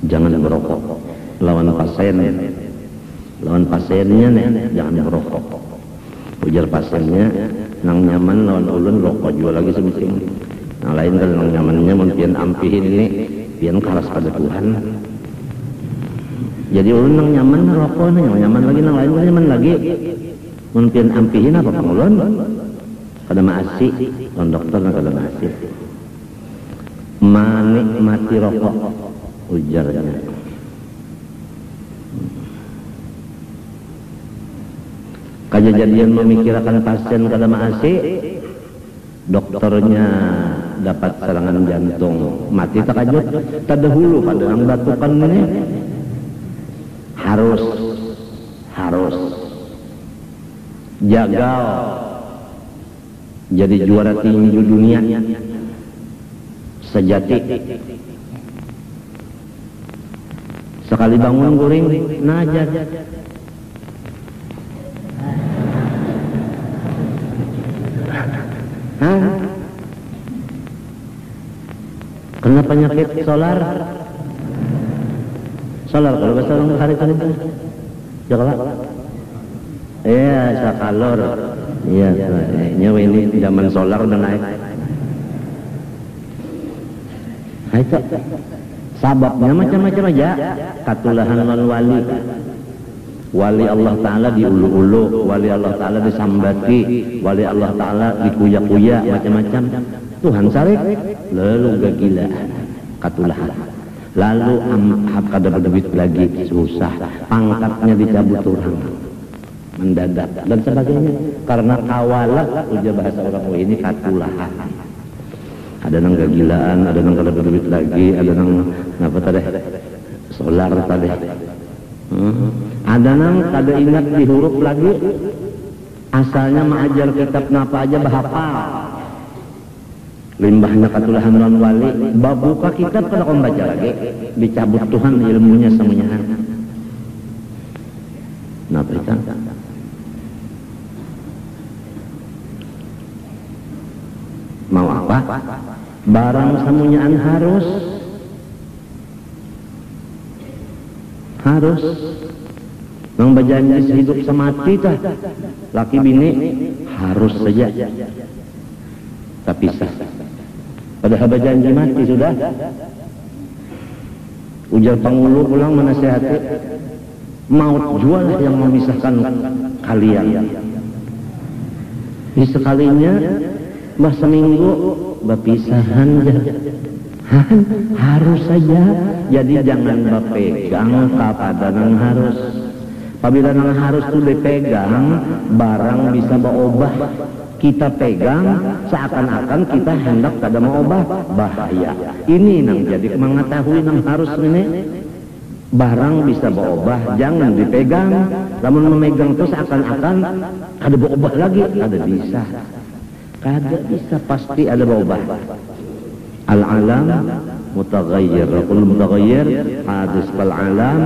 Jangan merokok lawan pasiennya nih, jangan merokok. Ujar pasiennya nang nyaman lawan ulun rokok juga lagi sebising. Nah lain kan nang nyamannya mungkin ampihin ini pian keras pada Tuhan. Jadi ulun nang nyaman rokok nyaman lagi, nang lain nyaman lagi mungkin ampihin apa pangulun kada maasi lawan dokter kada maasi. Menikmati rokok ujarnya. Kejadian memikirkan pasien kada maasi, dokternya dapat serangan jantung, mati takajut terdahulu pada yang batukan ini. Harus jagal jadi juara tinju dunia sejati. Sekali bangun guring najat. Kena penyakit solar kalau bahasa orang hari kan itu jalan iya sakalor iya nyawa ini zaman solar udah naik. Itu sababnya macam-macam aja. Katulahan wali Allah Ta'ala diulu-ulu, wali Allah Ta'ala disambati, wali Allah Ta'ala dikuya-kuya, macam-macam. Tuhan sarik lalu kegilaan katulahan, lalu kada berduit lagi, susah, pangkatnya dicabut orang mendadak dan sebagainya karena kawalat. Ujar bahasa orang ini katulahan. Ada nang kegilaan, ada nang kada berduit lagi, ada nang apa tadi solar tadi, ada nang kada ingat di huruf lagi, asalnya mengajar kitab napa aja bahapal. Limbahnya katulahan non wali, babuka kitab kada kau baca lagi, dicabut Tuhan ilmunya semuanya. Napa itu? Mau apa? Barang semuanyaan harus nang berjanji hidup semati tah laki bini harus saja tapi sah. Padahal berjanji mati sudah. Ujar pangulu pulang menasihati, maut jual yang memisahkan kalian. Di sekalinya bah seminggu berpisahan harus saja. Jadi jangan berpegang kepada nang harus. Apabila nang harus itu dipegang, barang bisa berubah. Kita pegang seakan-akan kita hendak kada mau ubah, bahaya. Ini nang jadi mengetahui nang harus ini. Barang bisa berubah, jangan dipegang. Namun memegang itu seakan-akan kada berubah lagi, kada bisa. Kada bisa, pasti ada berubah. Al-alam mutaghayyir, kullu mutaghayyir hadis, fal alam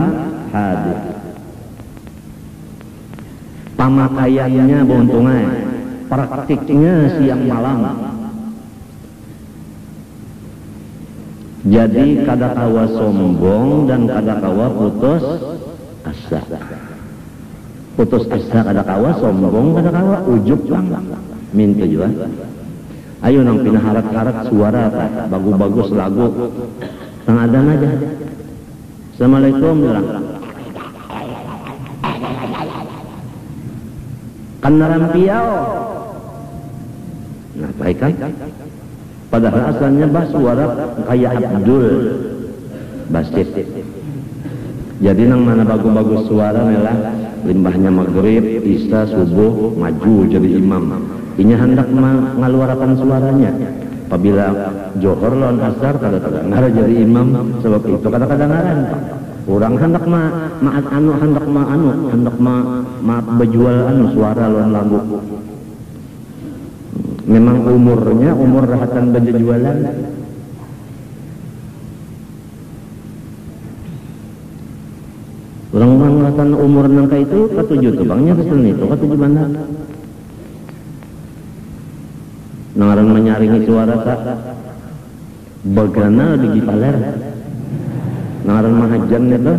hadis. Pamakaiannya beuntungan, praktiknya siang malam. Jadi kada kawa sombong dan kada kawa putus asa. Putus asa kada kawa, sombong kada kawa, ujub lang. Minta juga. Ayo nang pinaharat-harat suara bagus-bagus lagu. Nang ada aja. Assalamualaikum bilang. Kanaran piau. Nah, baik kan? Padahal asalnya bah suara kayak Abdul Basit. Jadi nang mana bagus-bagus suara melah limbahnya maghrib, isya, subuh maju jadi imam. Inya hendak mengeluarkan suaranya. Apabila johor lawan asar kada dengar jadi imam, sebab itu kada kedengaran. Orang hendak hendak berjual suara lawan lagu. Memang umurnya umur rahatan berjualan. Orang-orang rahatan umur nangka itu ketujuh tuh bangnya kesini itu ketujuh mana? Nangarang menyaringi suara tak bagana di Gipaler ngaran mahajan itu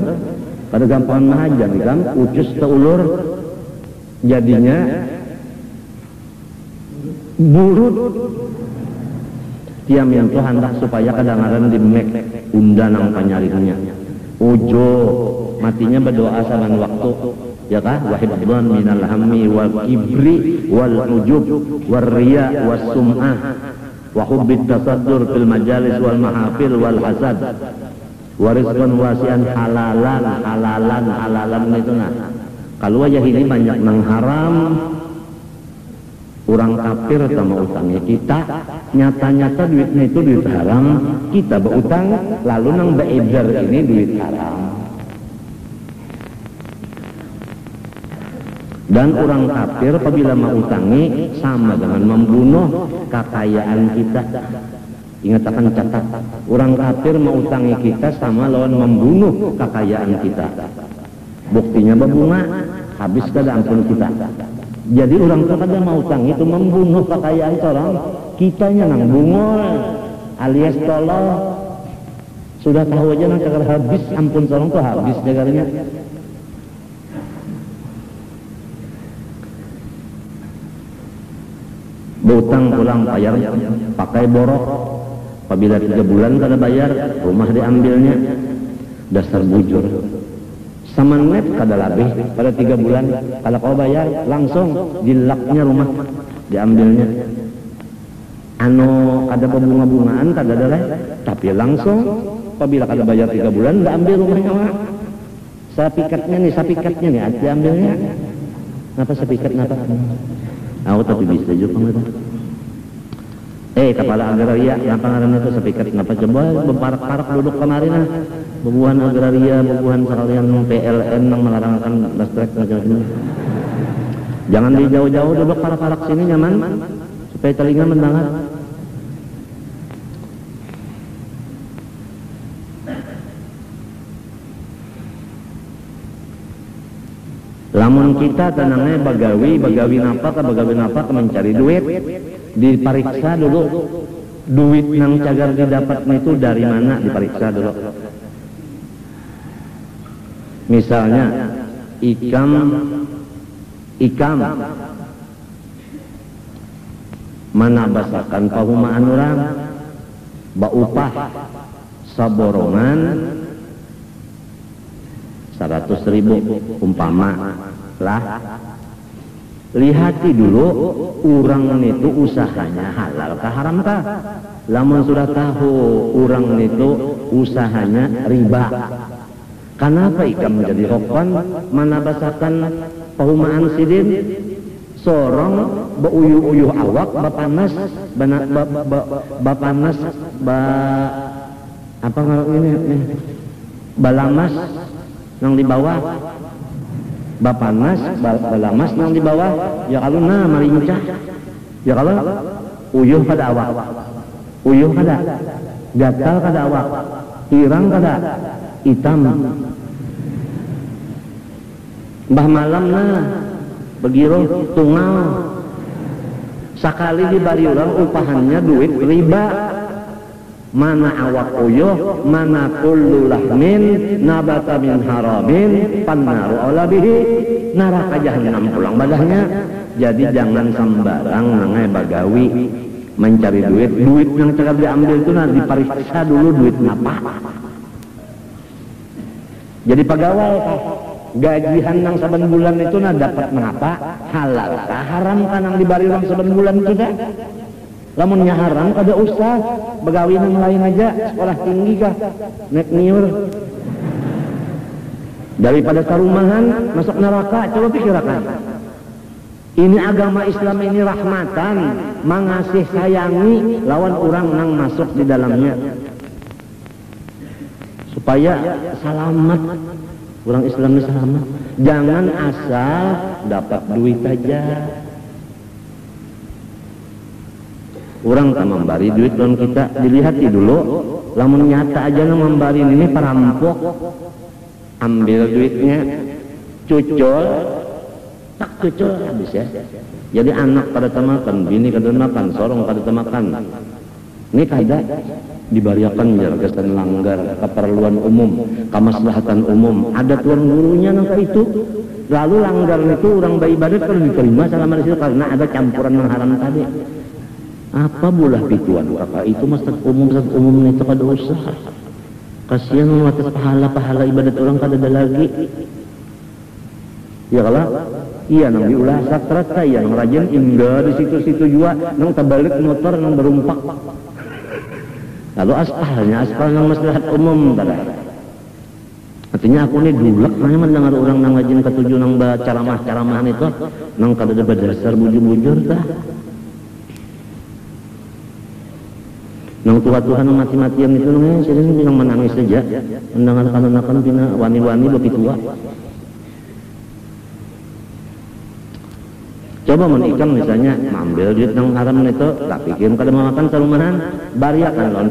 pada gampangan mahajan kan ucus teulur jadinya burut tiam yang tuh hendak supaya kadang-kadang di mek undanang panyaringnya ujo matinya berdoa saban waktu ya kah wahibban minal hammi wal kibri wal ujub wal riya was sum'ah wa hubbit tasaddur fil majalis wal mahafil wal hasad warizqan wasian halalan itu nah kalau aja ini banyak nang haram orang kafir sama utangnya kita nyata-nyata duitnya itu duit haram kita berutang lalu nang beredar ini duit haram dan orang kafir apabila mengutangi sama dengan membunuh kekayaan kita. Ingat akan catat, orang kafir mengutangi kita sama lawan membunuh kekayaan kita. Buktinya berbunga, habis kada ampun kita. Jadi orang itu kada mau utang itu membunuh kekayaan orang, kitanya nang bungol alias tolol. Sudah tahu aja nang cakar habis ampun orang tuh habis jagarnya. Berutang pulang bayar pakai borok. Apabila 3 bulan kada bayar, rumah diambilnya. Dasar bujur. Samanep kada labih pada 3 bulan. Kalau kau bayar, langsung dilaknya rumah diambilnya. Ano ada pembunga-bungaan kada ada lah, tapi langsung apabila kada bayar 3 bulan, diambil rumahnya orang. Sapikatnya nih, diambilnya. Kenapa sapikat? Kenapa? Aku tapi bisa juga pengen. Kepala agraria, kenapa ngaran itu sepikat? Kenapa coba beparak-parak duduk kemarin nah. Bebuhan agraria, bebuhan sekalian PLN yang melarangkan listrik macam-macam. Jangan di jauh-jauh duduk parak-parak sini nyaman supaya telinga mendengar. Lamun kita tenangnya bagawi napa mencari duit, diperiksa dulu duit nang cagar didapatnya itu dari mana, diperiksa dulu. Misalnya ikam mana basakan pahumaan orang baupah saborongan 100.000 umpama lah, lihati dulu orang itu usahanya halal kah haram kah. Lamun sudah tahu orang itu usahanya riba, kenapa ikam menjadi hokon mana basakan pahumaan sidin sorong beuyuh-uyuh awak bapanas bapanas apa ngaran ini balamas nang di bawah bapanas balamas nang di bawah ya kalau marincah ya kalau uyuh kada awak gatal kada awak hirang kada hitam mbah malam begiro tunggal sakali dibari orang upahannya duit riba. Mana awak uyuh, mana kullu lahmin nabata min haramin pannaru ala bihi, neraka jahanam pulang badahnya. Jadi jangan sembarang nangai bagawi mencari duit yang cakap diambil itu nanti diperiksa dulu duit apa. Jadi pegawai gajian nang saban bulan itu dapat mengapa halal kah haram kah nang dibari orang saban bulan itu dah. Lamunnya haram kada usah begawi nang lain aja, sekolah tinggi kah nek niur daripada tarumahan masuk neraka. Coba pikirkan, ini agama Islam ini rahmatan, mengasih sayangi lawan orang nang masuk di dalamnya supaya selamat. Orang Islam ini selamat, jangan asal dapat duit aja. Orang tak memberi duit dan kita dilihati dulu, lamun nyata aja nang memberi ini perampok, ambil duitnya, cucul, tak cucul habis ya. Jadi anak pada temakan, bini kada makan, sorong kada temakan, Ini kada dibariakan jargesan langgar keperluan umum, kemaslahatan umum. Ada tuan gurunya nangka itu. Lalu langgar itu orang beribadat kalau diterima selama di situ karena ada campuran yang haram tadi. Apa bulah pituan kakak itu masjid umum itu kada usah. Kasihan mematas pahala ibadat orang kada ada lagi. Ya kalau iya nang diulah sakrat saya nang rajin indah di situ-situ juga nang terbalik motor nang berumpak. Lalu aspal nang maslahat umum kada. Artinya aku ini dulak nanya mendengar orang nang rajin ketujuh nang ceramah-ceramahan itu nang kada ada berdasar bujur-bujur dah. Nang tua-tuhan nang mati-matian itu nang sering bilang menangis saja mendengar kanan-kanan bina wani-wani lebih tua. Coba menikam misalnya ambil duit nang haram itu tak pikir kada makan salumahan bariakan lawan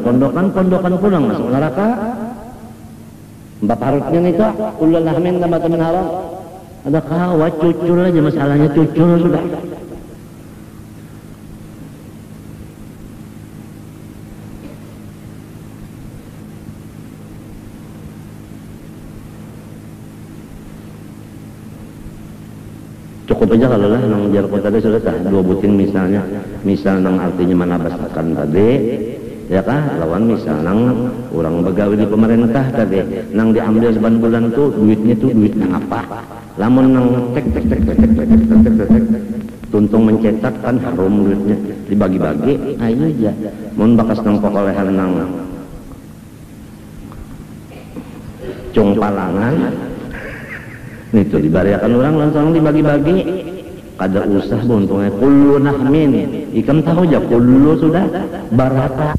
pondokan pulang masuk neraka. Mbak parutnya itu ulul lahmin tambah temen haram. Ada kawat cucul aja masalahnya cucul sudah. Cukup aja kalau lah nang jarko tadi sudah sah dua buting misalnya, misal nang artinya mana basakan tadi, ya kah? Lawan misal nang orang begawe di pemerintah tadi, nang diambil seban bulan tuh duitnya tuh duit nang apa? Lamun nang tek tuntung mencetak kan harum duitnya dibagi-bagi, ayo aja. Mun bakas nang perolehan nang cung palangan. Itu dibariakan orang langsung dibagi-bagi kada usah buntungnya kullu nahmin ikam tahu aja kullu sudah barata